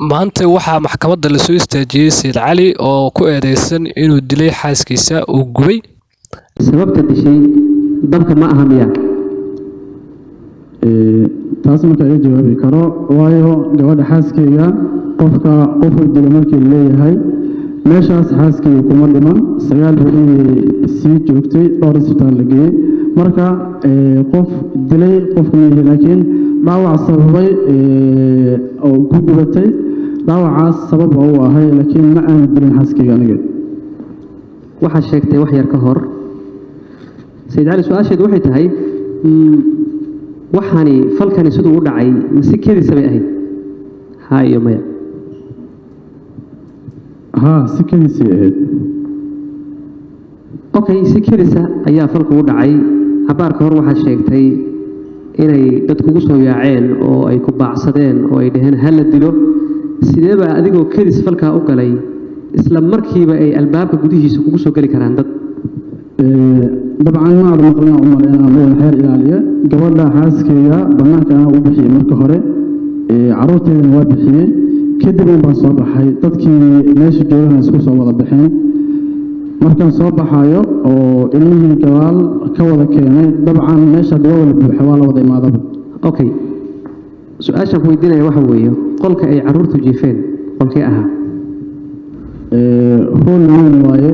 maanta waxaa maxkamadda la soo istaajiyay Sayid Cali oo ku eedeysan inuu dilay xaaskiisa oo gubay. sababta dishay dabka ma aha miya taas marka ay jawaabi karo waayo gabadha xaaskeyga qofka dilo markii leeyahay meeshaas xaaskeyga kuma dhiman 9 beri sii joogtay dhowr isbitaal la geeyay marka qof dilay qofka ma laakiin dhaawac sababay oo ku gubatay dhaawacaas sabab uu ahay laakiin ma aan dilin xaaskeyga aniga waxa sheegtay wax yar ka hor Sayid Cali su'aasheedu waxay tahay waxani falkani sidoo u dhacay masikeedisa bay ahayd hayo maya sikadiisa ahayd okay sikadiisa ayaa falku u dhacay habaarka hor waxa sheegtay inay dadku ugu soo yaaceen oo ay ku baacsadeen oo ay dhaheen hal la dilo sideeba adigoo kadis falka u galay isla markiiba ay albaabka gudihiisa kugu soo gali karaan dad dabcan ma aad maqlina u maleynaa meel xeer ilaaliya gabadha xaaskeyga banaanka aan u bixiyay marka hore caruurteedana waa bixiyay kadib baan soo baxay dadkii meesha joogana isku soo wada baxeen markaan soo baxayo oo ilmihii gabaal ka wada keenay dabcan meesha wada buuxa waa la wada imaadaba okay su'aasha ku weydiinaya waxa weeye qolka ay caruurtu jiifeen qolkee ahaa hool weyn waaye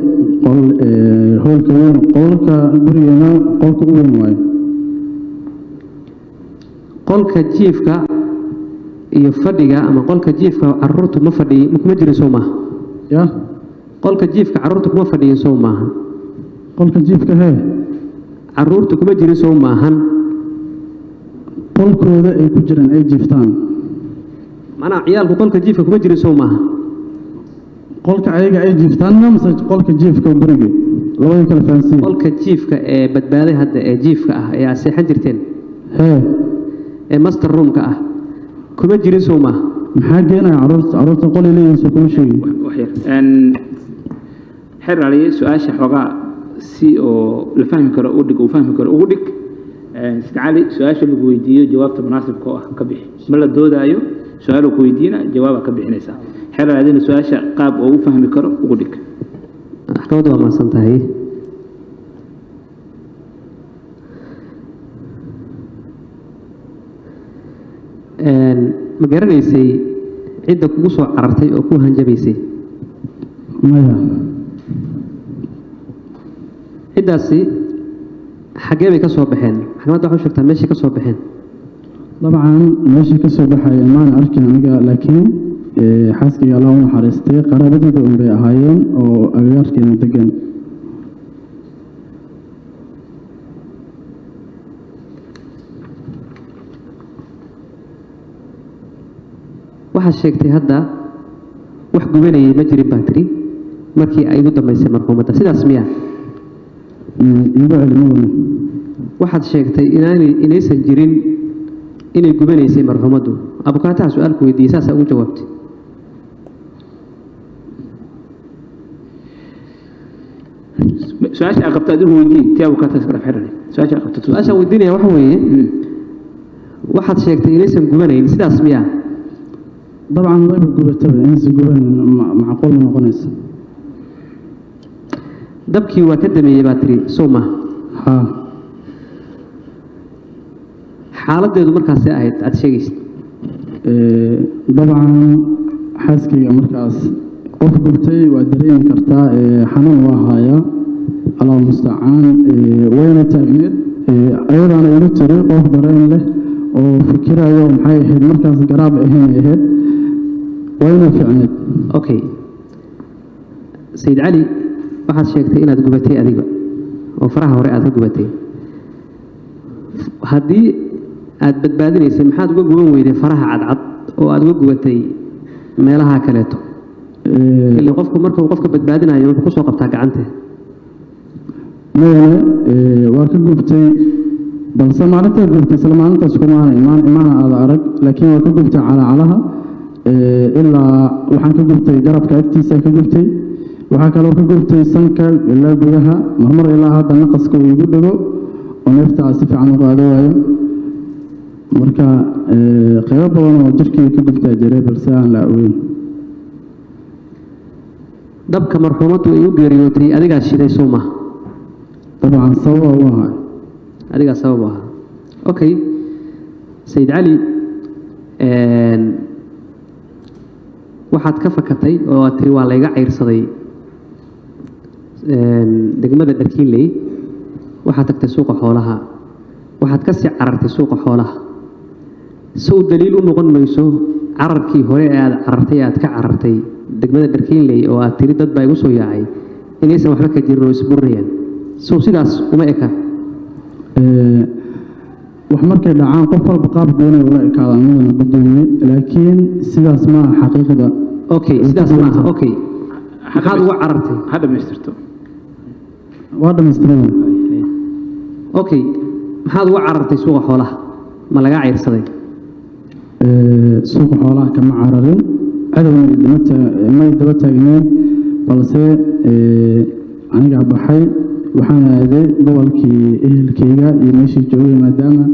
hoolka weyn qolka gurigeena qolka u weyn waaye qolka jiifka iyo fadhiga ama qolka jiifka caruurtu ma fadhiyo kuma jirin soo maaha ya qolka jiifka caruurtu kuma fadhiyo soo maaha qolka jiifka hee caruurtu kuma jirin soo maahan qolkooda ay ku jiraan ay jiiftaan macnaha ciyaalku qolka jiifka kuma jirin soo maaha qolka ayaga ay jiiftaan mise qolka jiifka guriga labada kala fahansiin qolka jiifka ee badbaaday hadda ee jiifka ah ee aad seexan jirteen ee master roomka ah kuma jirin soo maaha maxaa geenaya caruurta qol leeyihiin soo kuma sheegin xeer aliye su'aasha xogaa si oo la fahmi karo u dhig ugu dhig Sayid Cali su'aasha lagu weydiiyo jawaabta munaasibka ah ka bixi ma la doodaayo su'aalo ku weydiina jawaab ka bixinaysa xeer aliye su'aasha qaab oo u fahmi karo ugu dhig axkamadu waa maasan tahay ma garanaysay cidda kugu soo carartay oo ku hanjabaysay maya ciddaasi xaggee bay ka soo baxeen maxkamadda waxay sheegtaa meeshii ka soo baxeen dabcan meeshii ka soo baxay maan arkin aniga laakiin xaaskeyga Allah u naxariistay qaraabadooda un bay ahaayeen oo agagaarkeena degan waxaad sheegtay hadda wax gubanayay ma jirin baa tiri markii ay ugu dambaysay marxuumadda sidaas miya iigu cilmadana waxaad sheegtay inaysan jirin inay gubanaysay marxuumaddu abukaataha su-aalku weydiiyey saasaa ugu jawaabtay su'aasha aad qabto adigu weydii tii abukaataha iska dhafxiranay su'aasha aad qabto su-aasha weydiinaya waxa weeye waxaad sheegtay inaysan gubanayn sidaas miya dabcan wayba gubataba inaysan guban macquul ma noqonaysa dabkii waa ka dameeyey baa tiri soo maha xaaladdeedu markaasay ahayd aad sheegaysid dabcan xaaskeyga markaas qof gubtay waa dareemi kartaa xanuun waa haaya allahu mustacaan wayna taagneed ayadaana igu tiri qof dareen leh oo fikirayo maxay ahayd markaas garaab ahayn ahayd wayna ficneed okay Sayid Cali waxaad sheegtay inaad gubatay adiga oo faraha hore aad ka gubatay haddii aad badbaadinaysay maxaad uga guban weyday faraha cadcad oo aad uga gubatay meelaha kaleeto ilaa qofku marka uu qofka badbaadinayo wuxuu ku soo qabtaa gacanta mayane waa ka gubtay balse maalinta gubtay isla maalintaas imaana aada arag laakiin waa ka gubtay calaacalaha ilaa waxaan ka gubtay garabka agtiisa ka gubtay waxaa kaloo ka gubtay sanka ilaa gudaha marmar ilaa hadda naqaska uu igu dhego oo neefta si fiican u qaado waayo marka qaybo badan oo jirkii ka gubtaa jiray balse aan la ogeyn dabka marxuumaddu ay u geeriyootay adigaa shiday soo maaha dabcan sabab u ahaa adigaa sabab u ahaa okay sayid cali waxaad ka fakatay oo aad tiri waa layga cayrsaday degmada dharkiinley waxaad tagtay suuqa xoolaha waxaad ka sii carartay suuqa xoolaha sow daliil u noqon mayso cararkii hore ee aad carartay aad ka carartay degmada dharkiinley oo aad tiri dad baa igu soo yaacay inaysan waxba ka jirin oo isburinayaan sow sidaas uma eka wax markay dhacaan qof walba qaab gooni ula ekaadaan midana gudoomiye laakiin sidaas ma aha xaqiiqda okay sidaas ma aha okay maxaad uga carartay ha dhamaystirto waa dhamaystiran okay maxaad uga carartay suuqa xoolaha ma laga cayrsaday suuqa xoolaha kama cararin cadowna may daba taagneen balse anigaa baxay waxaan aaday gobolkii ehelkeyga iyo meeshii joogay maadaama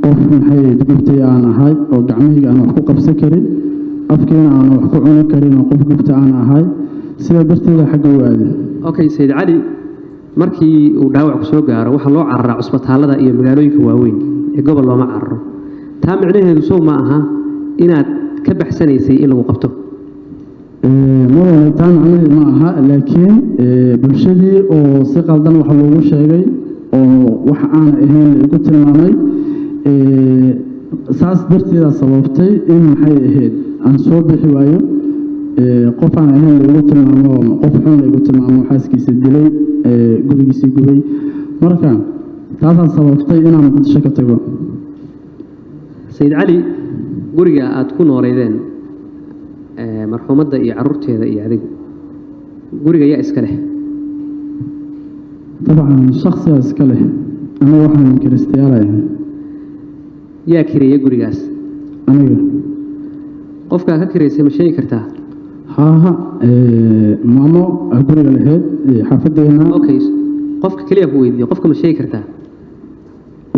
qof maxay gubtay aan ahay oo gacmahayga aan wax ku qabsan karin afkeena aan wax ku cuni karin oo qof gubta aan ahay sidaa darteeda xagga u aaday okay sayid cali markii uu dhaawac ku soo gaaro waxaa loo cararaa cusbitaalada iyo magaalooyinka waaweyn ee gobol looma cararo taa micnaheedu sow ma aha inaad ka baxsanaysay in lagu qabto mudane taa macnaheed ma aha laakiin bulshadii oo si qaldan wax loogu sheegay oo wax aan ahayn igu tilmaamay saas darteeda sababtay in maxay ahayd aan soo bixi waayo qof aan ahayn laigu tilmaamo qof xun laigu tilmaamo xaaskiisa dilay gurigiisii gubay marka taasaa sababtay inaan muqdisho ka tago sayid cali guriga aad ku nooleydeen marxuumadda iyo caruurteeda iyo adigu guriga yaa iska leh dabcan shaksigaa iska leh aniga waxaan kiristayaalahay yaa kireeya gurigaas aniga qofkaa ka kireysay ma sheegi kartaa haaha maamo guriga lahayd xaafadeena okay qofka keliya ku weydiiyo qofka ma sheegi kartaa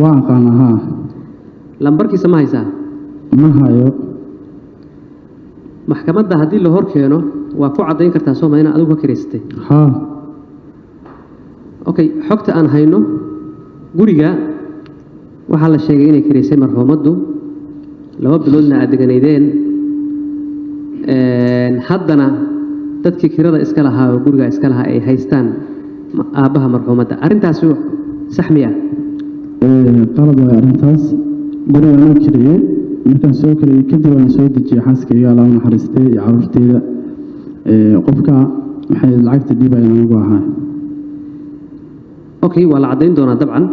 waa aqaana haa lambarkiisa ma haysaa ma hayo maxkamadda haddii la hor keeno waa ku caddayn kartaa sooma inaad adigu ka kireysatay haa okay xogta aan hayno guriga waxaa la sheegay inay kireysay marxuumaddu 2 biloodna aad deganaydeen haddana dadkii kirada iska lahaa oo guriga iska lahaa ay haystaan aabbaha marxuumadda arrintaasi sax miya qalad waay arrintaas guriga anoo kiriyey markaan soo kariyey kadib aan soo dejiyey xaaskayga alla naxariistay iyo caruurteyda qofka maxay lacagta dhiibayaan anigu ahaa okay waa la caddayn doonaa dabcan